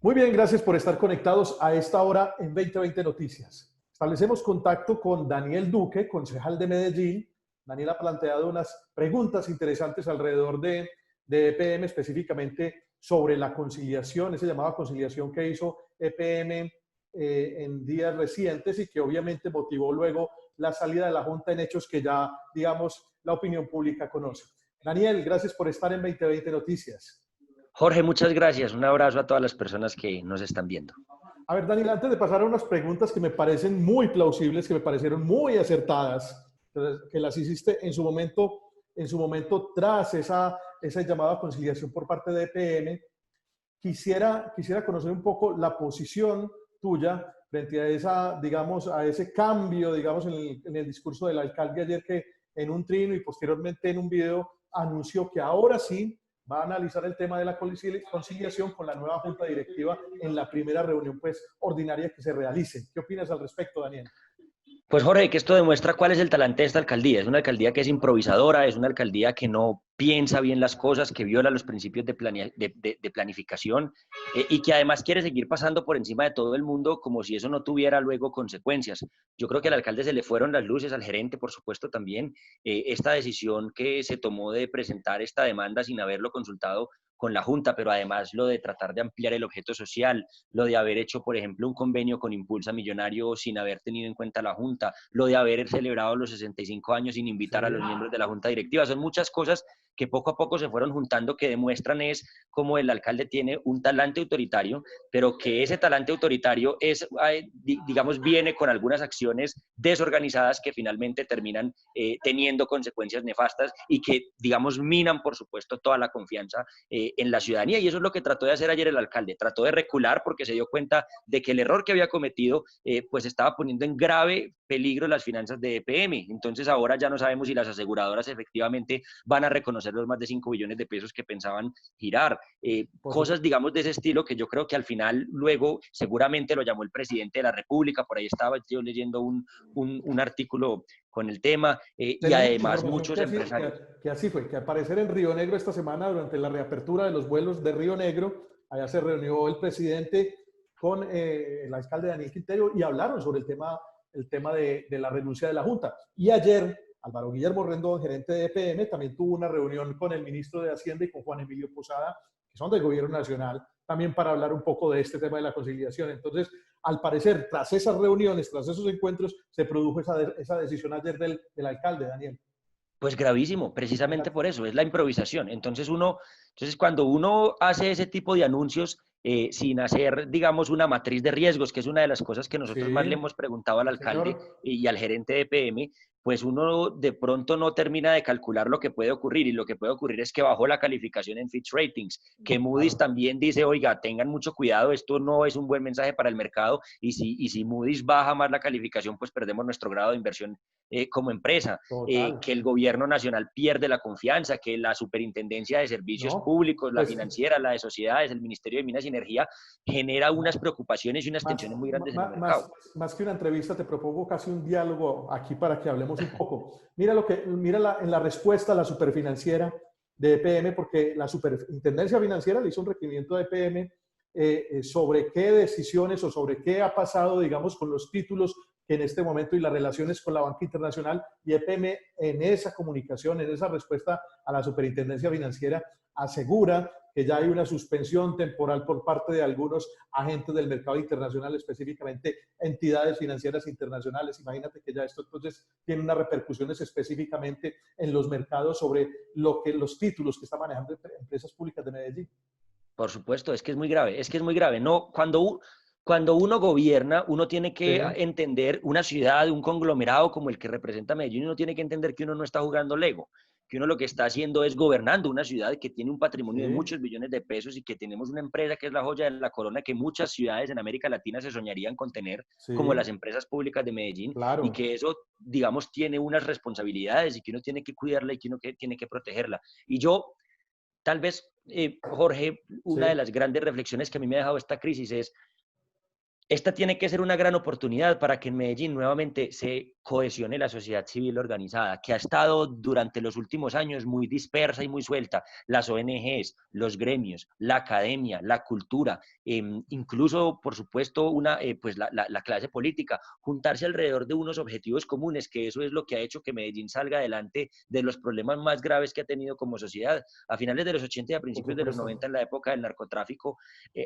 Muy bien, gracias por estar conectados a esta hora en 2020 Noticias. Establecemos contacto con Daniel Duque, concejal de Medellín. Daniel ha planteado unas preguntas interesantes alrededor de EPM, específicamente sobre la conciliación, esa llamada conciliación que hizo EPM en días recientes y que obviamente motivó luego la salida de la Junta en hechos que ya, digamos, la opinión pública conoce. Daniel, gracias por estar en 2020 Noticias. Jorge, muchas gracias. Un abrazo a todas las personas que nos están viendo. A ver, Daniel, antes de pasar a unas preguntas que me parecen muy plausibles, que me parecieron muy acertadas, que las hiciste en su momento tras esa llamada conciliación por parte de EPM, quisiera conocer un poco la posición tuya frente a digamos, a ese cambio, digamos, en el discurso del alcalde ayer que en un trino y posteriormente en un video anunció que ahora sí va a analizar el tema de la conciliación con la nueva junta directiva en la primera reunión pues ordinaria que se realice. ¿Qué opinas al respecto, Daniel? Pues Jorge, que esto demuestra cuál es el talante de esta alcaldía. Es una alcaldía que es improvisadora, es una alcaldía que no piensa bien las cosas, que viola los principios de planificación y que además quiere seguir pasando por encima de todo el mundo como si eso no tuviera luego consecuencias. Yo creo que al alcalde se le fueron las luces, al gerente por supuesto también. Esta decisión que se tomó de presentar esta demanda sin haberlo consultado con la Junta, pero además lo de tratar de ampliar el objeto social, lo de haber hecho, por ejemplo, un convenio con Impulsa Millonario sin haber tenido en cuenta la Junta, lo de haber celebrado los 65 años sin invitar a los miembros de la Junta Directiva. Son muchas cosas que poco a poco se fueron juntando, que demuestran es cómo el alcalde tiene un talante autoritario, pero que ese talante autoritario es, digamos, viene con algunas acciones desorganizadas que finalmente terminan teniendo consecuencias nefastas y que, digamos, minan, por supuesto, toda la confianza en la ciudadanía. Y eso es lo que trató de hacer ayer el alcalde. Trató de recular porque se dio cuenta de que el error que había cometido pues estaba poniendo en grave peligro las finanzas de EPM. Entonces ahora ya no sabemos si las aseguradoras efectivamente van a reconocer los más de 5 billones de pesos que pensaban girar. Cosas, digamos, de ese estilo que yo creo que al final luego seguramente lo llamó el presidente de la República, por ahí estaba yo leyendo un artículo con el tema y además muchos empresarios. Que así fue, que al parecer en Río Negro esta semana, durante la reapertura de los vuelos de Río Negro, allá se reunió el presidente con el alcalde Daniel Quintero y hablaron sobre el tema de la renuncia de la Junta. Y ayer, Álvaro Guillermo Rendón, gerente de EPM, también tuvo una reunión con el ministro de Hacienda y con Juan Emilio Posada, que son del gobierno nacional, también para hablar un poco de este tema de la conciliación. Entonces, al parecer, tras esas reuniones, tras esos encuentros, se produjo esa decisión ayer del alcalde, Daniel. Pues gravísimo, precisamente por eso, es la improvisación. Entonces cuando uno hace ese tipo de anuncios sin hacer, digamos, una matriz de riesgos, que es una de las cosas que nosotros más le Sí, hemos preguntado al alcalde señor. y al gerente de EPM, pues uno de pronto no termina de calcular lo que puede ocurrir, y lo que puede ocurrir es que bajó la calificación en Fitch Ratings, que Moody's Claro. también dice, oiga, tengan mucho cuidado, esto no es un buen mensaje para el mercado, y si Moody's baja más la calificación, pues perdemos nuestro grado de inversión como empresa. Total. Que el gobierno nacional pierde la confianza, que la superintendencia de servicios No, públicos, la pues financiera, la de sociedades, el Ministerio de Minas y Energía, genera unas preocupaciones y unas más, tensiones muy grandes en el más, mercado. más que una entrevista, te propongo casi un diálogo aquí para que hablemos un poco. En la respuesta a la superfinanciera de EPM, porque la superintendencia financiera le hizo un requerimiento a EPM sobre qué decisiones o sobre qué ha pasado, digamos, con los títulos que en este momento y las relaciones con la banca internacional, y EPM en esa comunicación, en esa respuesta a la superintendencia financiera, asegura que ya hay una suspensión temporal por parte de algunos agentes del mercado internacional, específicamente entidades financieras internacionales. Imagínate que ya esto entonces tiene unas repercusiones específicamente en los mercados sobre los títulos que están manejando empresas públicas de Medellín. Por supuesto, es que es muy grave, es que es muy grave. No, cuando uno gobierna, uno tiene Sí, que entender una ciudad, un conglomerado como el que representa Medellín, uno tiene que entender que uno no está jugando Lego, que uno lo que está haciendo es gobernando una ciudad que tiene un patrimonio de sí, muchos billones de pesos y que tenemos una empresa que es la joya de la corona que muchas ciudades en América Latina se soñarían con tener, como sí, las empresas públicas de Medellín, y claro. que eso, digamos, tiene unas responsabilidades y que uno tiene que cuidarla y que uno tiene que protegerla. Y yo, tal vez, Jorge, una de Sí, las grandes reflexiones que a mí me ha dejado esta crisis es, esta tiene que ser una gran oportunidad para que en Medellín nuevamente se cohesione la sociedad civil organizada, que ha estado durante los últimos años muy dispersa y muy suelta. Las ONGs, los gremios, la academia, la cultura, incluso, por supuesto, pues la clase política, juntarse alrededor de unos objetivos comunes, que eso es lo que ha hecho que Medellín salga adelante de los problemas más graves que ha tenido como sociedad. A finales de los 80 y a Por principios de los 90, supuesto. en la época del narcotráfico,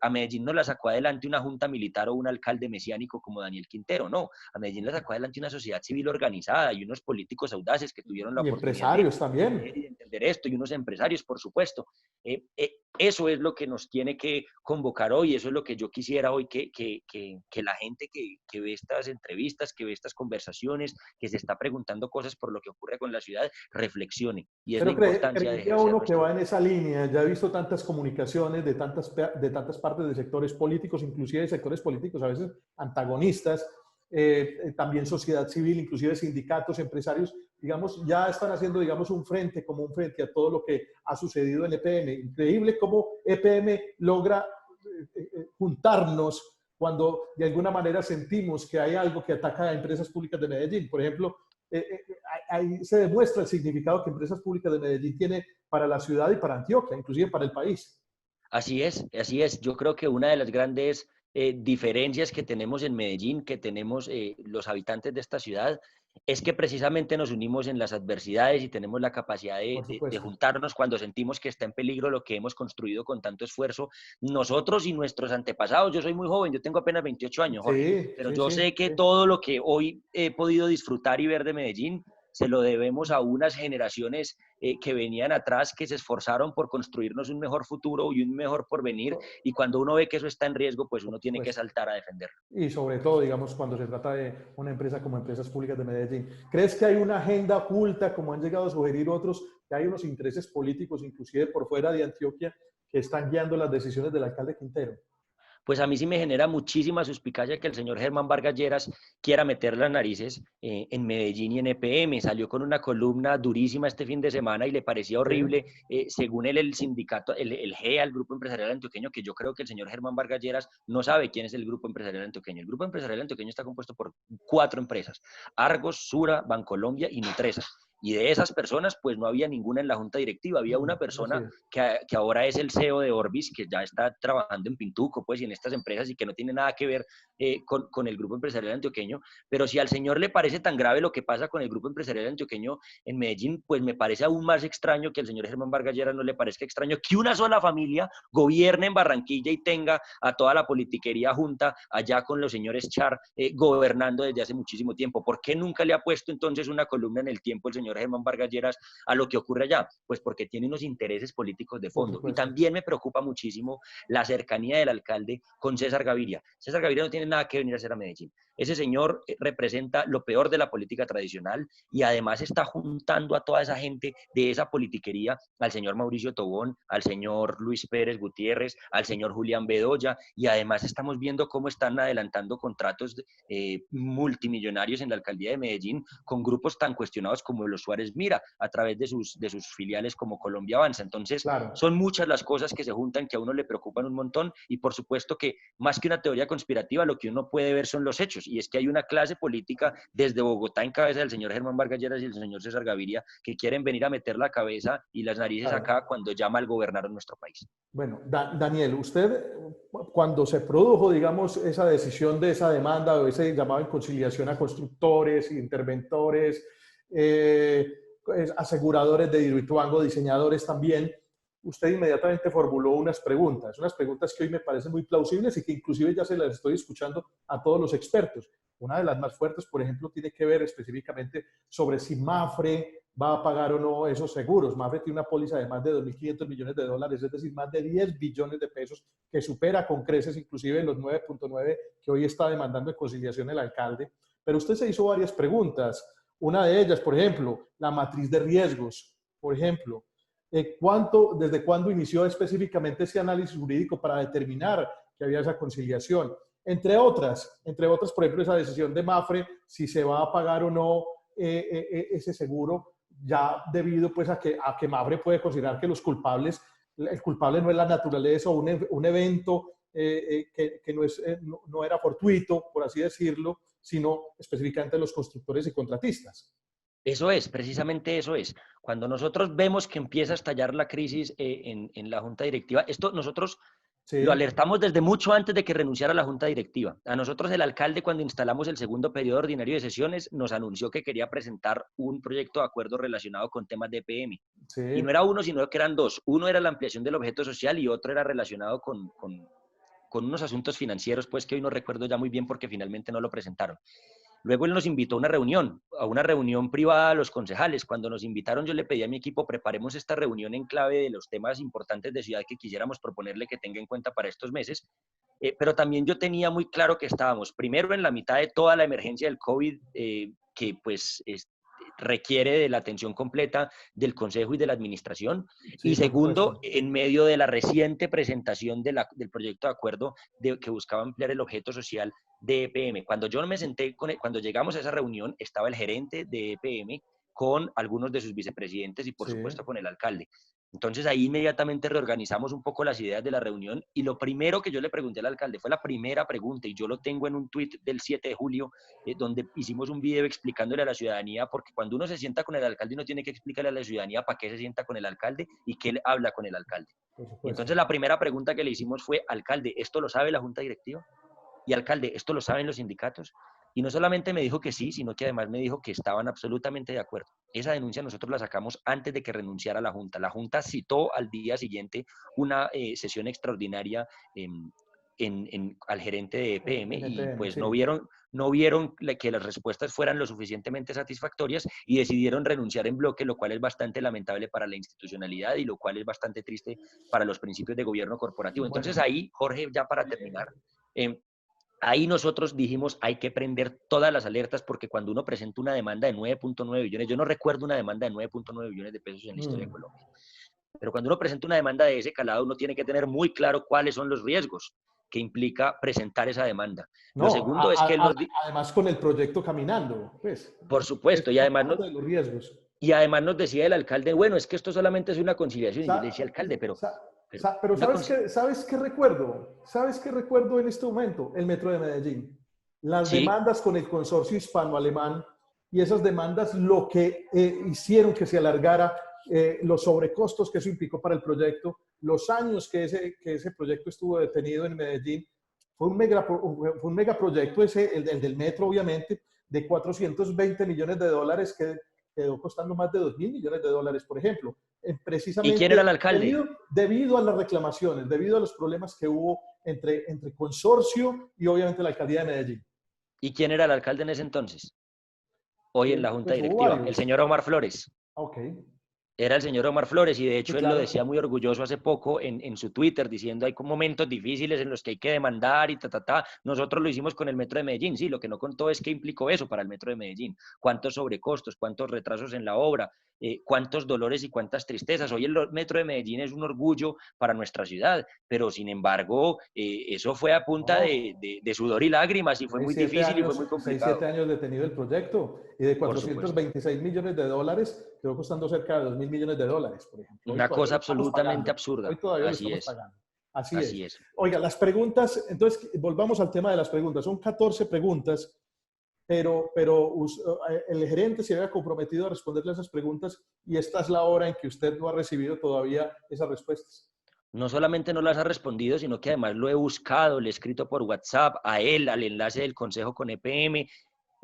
a Medellín no la sacó adelante una junta militar o un alcalde mesiánico como Daniel Quintero, no. A Medellín la sacó adelante una sociedad civil organizada y unos políticos audaces que tuvieron la Y oportunidad de empresarios también. entender y de entender esto, y unos empresarios, por supuesto. Eso es lo que nos tiene que convocar hoy, eso es lo que yo quisiera hoy, que la gente que ve estas entrevistas, que ve estas conversaciones, que se está preguntando cosas por lo que ocurre con la ciudad, reflexione. Y es la Pero importancia de creería ejercer uno que nuestro... va en esa línea. Ya he visto tantas comunicaciones de tantas partes de sectores políticos, inclusive de sectores políticos a veces antagonistas, también sociedad civil, inclusive sindicatos, empresarios, digamos, ya están haciendo, digamos, un frente, como un frente a todo lo que ha sucedido en EPM. Increíble cómo EPM logra juntarnos cuando de alguna manera sentimos que hay algo que ataca a empresas públicas de Medellín. Por ejemplo, ahí se demuestra el significado que Empresas Públicas de Medellín tiene para la ciudad y para Antioquia, inclusive para el país. Así es, así es. Yo creo que una de las grandes diferencias que tenemos en Medellín, que tenemos los habitantes de esta ciudad, es que precisamente nos unimos en las adversidades y tenemos la capacidad Por de supuesto. juntarnos cuando sentimos que está en peligro lo que hemos construido con tanto esfuerzo, nosotros y nuestros antepasados. Yo soy muy joven, yo tengo apenas 28 años, Jorge, Sí, pero sí, yo sí, sé que sí. todo lo que hoy he podido disfrutar y ver de Medellín se lo debemos a unas generaciones que venían atrás, que se esforzaron por construirnos un mejor futuro y un mejor porvenir, y cuando uno ve que eso está en riesgo, pues Por uno tiene que supuesto. saltar a defenderlo. Y sobre todo, digamos, cuando se trata de una empresa como Empresas Públicas de Medellín. ¿Crees que hay una agenda oculta, como han llegado a sugerir otros, que hay unos intereses políticos, inclusive por fuera de Antioquia, que están guiando las decisiones del alcalde Quintero? Pues a mí sí me genera muchísima suspicacia que el señor Germán Vargas Lleras quiera meter las narices en Medellín y en EPM. Salió con una columna durísima este fin de semana y le parecía Sí, horrible, según él, el sindicato, el GEA, el Grupo Empresarial Antioqueño, que yo creo que el señor Germán Vargas Lleras no sabe quién es el Grupo Empresarial Antioqueño. El Grupo Empresarial Antioqueño está compuesto por 4 empresas: Argos, Sura, Bancolombia y Nutresa. Y de esas personas, pues no había ninguna en la junta directiva. Había una así persona es. que ahora es el CEO de Orbis, que ya está trabajando en Pintuco, pues, y en estas empresas, y que no tiene nada que ver con el grupo empresarial antioqueño. Pero si al señor le parece tan grave lo que pasa con el grupo empresarial antioqueño en Medellín, pues me parece aún más extraño que al señor Germán Vargas Lleras no le parezca extraño que una sola familia gobierne en Barranquilla y tenga a toda la politiquería junta allá con los señores Char gobernando desde hace muchísimo tiempo. ¿Por qué nunca le ha puesto entonces una columna en el tiempo el señor Germán Vargas Lleras a lo que ocurre allá? Pues porque tiene unos intereses políticos de Por fondo. Y supuesto. también me preocupa muchísimo la cercanía del alcalde con César Gaviria. César Gaviria no tiene nada que venir a hacer a Medellín. Ese señor representa lo peor de la política tradicional y además está juntando a toda esa gente de esa politiquería, al señor Mauricio Tobón, al señor Luis Pérez Gutiérrez, al señor Julián Bedoya, y además estamos viendo cómo están adelantando contratos multimillonarios en la alcaldía de Medellín con grupos tan cuestionados como los Suárez Mira, a través de sus filiales como Colombia Avanza. Entonces, Claro. son muchas las cosas que se juntan, que a uno le preocupan un montón, y por supuesto que más que una teoría conspirativa, lo que uno puede ver son los hechos, y es que hay una clase política desde Bogotá en cabeza del señor Germán Vargas Lleras y el señor César Gaviria que quieren venir a meter la cabeza y las narices Claro. acá cuando llama al gobernar en nuestro país. Bueno, Daniel, usted, cuando se produjo, digamos, esa decisión de esa demanda o ese llamado en conciliación a constructores, interventores, eh, aseguradores de Hidroituango, diseñadores también, usted inmediatamente formuló unas preguntas que hoy me parecen muy plausibles y que inclusive ya se las estoy escuchando a todos los expertos. Una de las más fuertes, por ejemplo, tiene que ver específicamente sobre si Mafre va a pagar o no esos seguros. Mafre tiene una póliza de más de 2.500 millones de dólares, es decir, más de 10 billones de pesos, que supera con creces inclusive los 9.9 que hoy está demandando en conciliación el alcalde. Pero usted se hizo varias preguntas. Una de ellas, por ejemplo, la matriz de riesgos. Por ejemplo, ¿desde cuándo inició específicamente ese análisis jurídico para determinar que había esa conciliación? Entre otras, por ejemplo, esa decisión de Mafre, si se va a pagar o no ese seguro, ya debido pues a que Mafre puede considerar que el culpable no es la naturaleza o un evento que no era fortuito, por así decirlo, sino específicamente los constructores y contratistas. Eso es, precisamente eso es. Cuando nosotros vemos que empieza a estallar la crisis en la junta directiva, esto nosotros lo Sí, alertamos desde mucho antes de que renunciara la junta directiva. A nosotros el alcalde, cuando instalamos el segundo periodo ordinario de sesiones, nos anunció que quería presentar un proyecto de acuerdo relacionado con temas de EPM. Y no sí, era uno, sino que eran dos. Uno era la ampliación del objeto social y otro era relacionado con unos asuntos financieros, pues que hoy no recuerdo ya muy bien porque finalmente no lo presentaron. Luego él nos invitó a una reunión privada a los concejales. Cuando nos invitaron, yo le pedí a mi equipo, preparemos esta reunión en clave de los temas importantes de ciudad que quisiéramos proponerle que tenga en cuenta para estos meses. Pero también yo tenía muy claro que estábamos primero en la mitad de toda la emergencia del COVID, que pues requiere de la atención completa del Consejo y de la Administración. sí, Y por segundo, supuesto. en medio de la reciente presentación del proyecto de acuerdo que buscaba ampliar el objeto social de EPM. Cuando yo me senté, cuando llegamos a esa reunión, estaba el gerente de EPM con algunos de sus vicepresidentes y por Sí, supuesto con el alcalde. Entonces ahí inmediatamente reorganizamos un poco las ideas de la reunión y lo primero que yo le pregunté al alcalde fue la primera pregunta y yo lo tengo en un tuit del 7 de julio donde hicimos un video explicándole a la ciudadanía, porque cuando uno se sienta con el alcalde uno tiene que explicarle a la ciudadanía para qué se sienta con el alcalde y qué le habla con el alcalde. por Y supuesto. entonces la primera pregunta que le hicimos fue, alcalde, ¿esto lo sabe la junta directiva? Y alcalde, ¿esto lo saben los sindicatos? Y no solamente me dijo que sí, sino que además me dijo que estaban absolutamente de acuerdo. Esa denuncia nosotros la sacamos antes de que renunciara la Junta. La Junta citó al día siguiente una sesión extraordinaria al gerente de EPM En y EPM, pues sí. no vieron que las respuestas fueran lo suficientemente satisfactorias y decidieron renunciar en bloque, lo cual es bastante lamentable para la institucionalidad y lo cual es bastante triste para los principios de gobierno corporativo. Entonces Bueno, ahí, Jorge, ya para terminar, eh, ahí nosotros dijimos, hay que prender todas las alertas porque cuando uno presenta una demanda de 9.9 billones, yo no recuerdo una demanda de 9.9 billones de pesos en la historia de mm, Colombia, pero cuando uno presenta una demanda de ese calado, uno tiene que tener muy claro cuáles son los riesgos que implica presentar esa demanda. Lo no, segundo es que él además con el proyecto caminando, pues, por supuesto, es parte de los riesgos. y además nos decía el alcalde, bueno, es que esto solamente es una conciliación. Y yo le Sa- decía, alcalde, sa- pero pero una ¿sabes qué recuerdo? ¿Sabes qué recuerdo en este momento? El Metro de Medellín. Las sí, demandas con el consorcio hispano-alemán y esas demandas lo que hicieron que se alargara los sobrecostos que eso implicó para el proyecto, los años que ese proyecto estuvo detenido en Medellín. Fue un megaproyecto ese, el del metro, obviamente, de 420 millones de dólares que quedó costando más de 2.000 millones de dólares, por ejemplo. ¿y quién era el Precisamente alcalde? debido a las reclamaciones, debido a los problemas que hubo entre consorcio y obviamente la alcaldía de Medellín. ¿Y quién era el alcalde en ese entonces? Hoy en la junta Pues hubo directiva, el varios. señor Omar Flores. Ok, Era el señor Omar Flores y de sí, hecho él lo claro. decía muy orgulloso hace poco en su Twitter diciendo hay momentos difíciles en los que hay que demandar y ta, ta, ta. Nosotros lo hicimos con el Metro de Medellín, sí, lo que no contó es qué implicó eso para el Metro de Medellín, cuántos sobrecostos, cuántos retrasos en la obra, cuántos dolores y cuántas tristezas. Hoy el Metro de Medellín es un orgullo para nuestra ciudad, pero sin embargo eso fue a punta No, de sudor y lágrimas y fue muy difícil y fue muy siete complicado, años detenido el proyecto y de por cuatrocientos supuesto. veintiséis millones de dólares quedó costando cerca de 2.000 millones de dólares, por ejemplo. Hoy Una todavía cosa lo estamos absolutamente pagando. Hoy absurda, todavía lo así estamos es, pagando. Así así es. es. Oiga, las preguntas, entonces volvamos al tema de las preguntas. Son 14 preguntas, pero el gerente se había comprometido a responderle a esas preguntas y esta es la hora en que usted no ha recibido todavía esas respuestas. No solamente no las ha respondido, sino que además lo he buscado, le he escrito por WhatsApp a él, al enlace del consejo con EPM.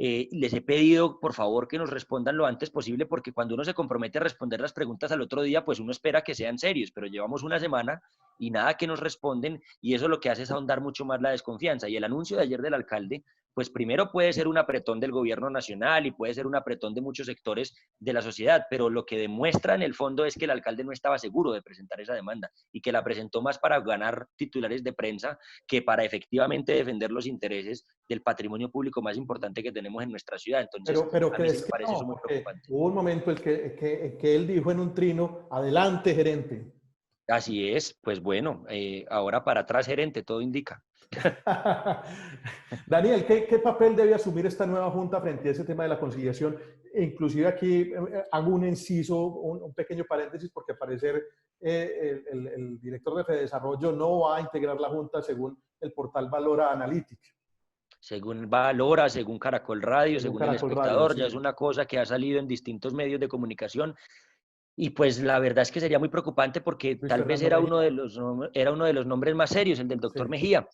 Les he pedido, por favor, que nos respondan lo antes posible, porque cuando uno se compromete a responder las preguntas al otro día, pues uno espera que sean serios, pero llevamos una semana y nada que nos responden, y eso lo que hace es ahondar mucho más la desconfianza. Y el anuncio de ayer del alcalde, pues primero puede ser un apretón del gobierno nacional y puede ser un apretón de muchos sectores de la sociedad, pero lo que demuestra en el fondo es que el alcalde no estaba seguro de presentar esa demanda y que la presentó más para ganar titulares de prensa que para efectivamente defender los intereses del patrimonio público más importante que tenemos en nuestra ciudad. Entonces, Pero a mí sí crees me que parece eso no, muy porque preocupante. hubo un momento que él dijo en un trino, adelante, gerente. Así es, pues bueno, ahora para atrás, gerente, todo indica. Daniel, ¿qué papel debe asumir esta nueva junta frente a ese tema de la conciliación? Inclusive aquí hago un inciso, un pequeño paréntesis, porque al parecer el director de Fedesarrollo no va a integrar la junta según el portal Valora Analytic. según Valora, según Caracol Radio, Según según El Caracol Radio, Espectador, ya es sí. una cosa que ha salido en distintos medios de comunicación. Y pues la verdad es que sería muy preocupante porque Luis tal vez Fernando era Mejía. era uno de los nombres más serios, el del doctor Sí, Mejía,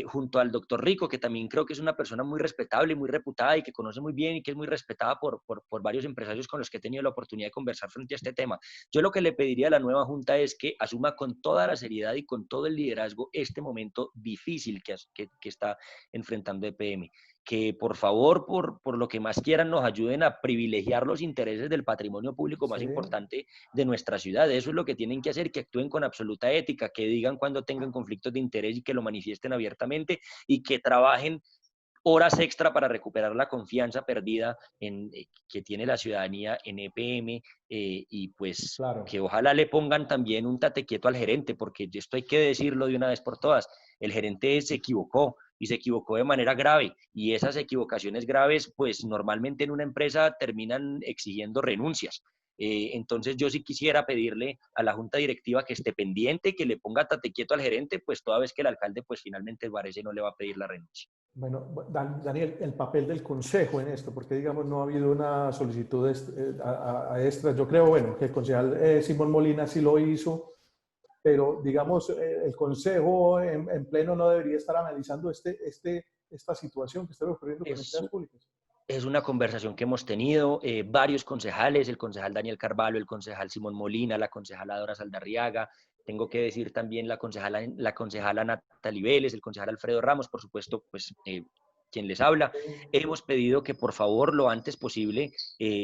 junto al doctor Rico, que también creo que es una persona muy respetable, muy reputada y que conoce muy bien y que es muy respetada por varios empresarios con los que he tenido la oportunidad de conversar frente a este tema. Yo lo que le pediría a la nueva Junta es que asuma con toda la seriedad y con todo el liderazgo este momento difícil que está enfrentando EPM, que por favor, por lo que más quieran, nos ayuden a privilegiar los intereses del patrimonio público más sí. importante de nuestra ciudad. Eso es lo que tienen que hacer, que actúen con absoluta ética, que digan cuando tengan conflictos de interés y que lo manifiesten abiertamente y que trabajen horas extra para recuperar la confianza perdida que tiene la ciudadanía en EPM y pues Claro. que ojalá le pongan también un tate quieto al gerente, porque esto hay que decirlo de una vez por todas. El gerente se equivocó y se equivocó de manera grave y esas equivocaciones graves pues normalmente en una empresa terminan exigiendo renuncias. Entonces yo sí quisiera pedirle a la junta directiva que esté pendiente, que le ponga tate quieto al gerente, pues toda vez que el alcalde pues finalmente parece no le va a pedir la renuncia. Bueno, Daniel, el papel del consejo en esto, porque digamos no ha habido una solicitud a extras. Yo creo, bueno, que el concejal Simón Molina sí lo hizo, pero digamos el consejo en pleno no debería estar analizando esta situación que está ocurriendo con Es entidades públicas. Es una conversación que hemos tenido varios concejales, el concejal Daniel Carvalho, el concejal Simón Molina, la concejala Dora Saldarriaga, tengo que decir también la concejala Natalie Vélez, el concejal Alfredo Ramos, por supuesto, pues quien les habla. Hemos pedido que por favor lo antes posible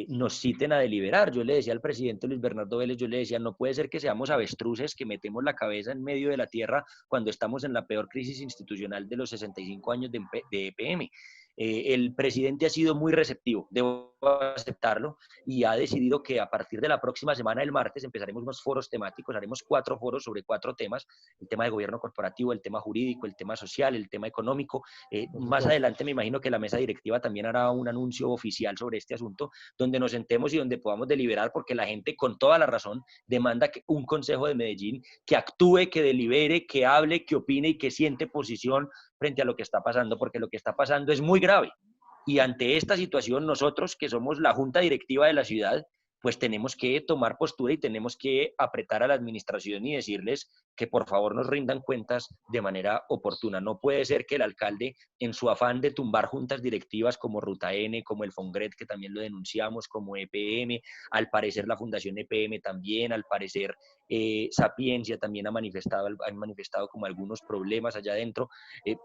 nos citen a deliberar. Yo le decía al presidente Luis Bernardo Vélez, yo le decía, no puede ser que seamos avestruces, que metemos la cabeza en medio de la tierra cuando estamos en la peor crisis institucional de los 65 años de EPM. El presidente ha sido muy receptivo, debo aceptarlo, y ha decidido que a partir de la próxima semana, el martes, empezaremos unos foros temáticos, haremos 4 foros sobre 4 temas, el tema de gobierno corporativo, el tema jurídico, el tema social, el tema económico. Por Más supuesto. adelante me imagino que la mesa directiva también hará un anuncio oficial sobre este asunto, donde nos sentemos y donde podamos deliberar, porque la gente con toda la razón demanda que un consejo de Medellín que actúe, que delibere, que hable, que opine y que siente posición frente a lo que está pasando, porque lo que está pasando es muy grave. Y ante esta situación, nosotros, que somos la junta directiva de la ciudad, pues tenemos que tomar postura y tenemos que apretar a la administración y decirles que por favor nos rindan cuentas de manera oportuna. No puede ser que el alcalde, en su afán de tumbar juntas directivas como Ruta N, como el Fongret, que también lo denunciamos, como EPM, al parecer la Fundación EPM también, al parecer Sapiencia también han manifestado como algunos problemas allá adentro,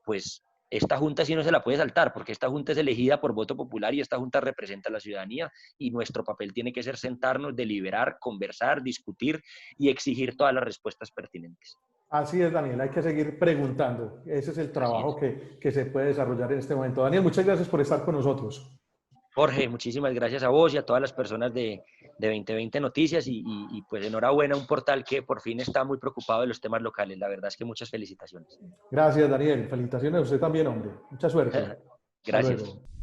pues esta junta sí no se la puede saltar, porque esta junta es elegida por voto popular y esta junta representa a la ciudadanía y nuestro papel tiene que ser sentarnos, deliberar, conversar, discutir y exigir todas las respuestas pertinentes. Así es, Daniel, hay que seguir preguntando. Ese es el Así trabajo es. que se puede desarrollar en este momento. Daniel, muchas gracias por estar con nosotros. Jorge, muchísimas gracias a vos y a todas las personas de 2020 Noticias y pues enhorabuena, un portal que por fin está muy preocupado de los temas locales. La verdad es que muchas felicitaciones. Gracias, Daniel. Felicitaciones a usted también, hombre. Mucha suerte. Hasta Gracias. luego.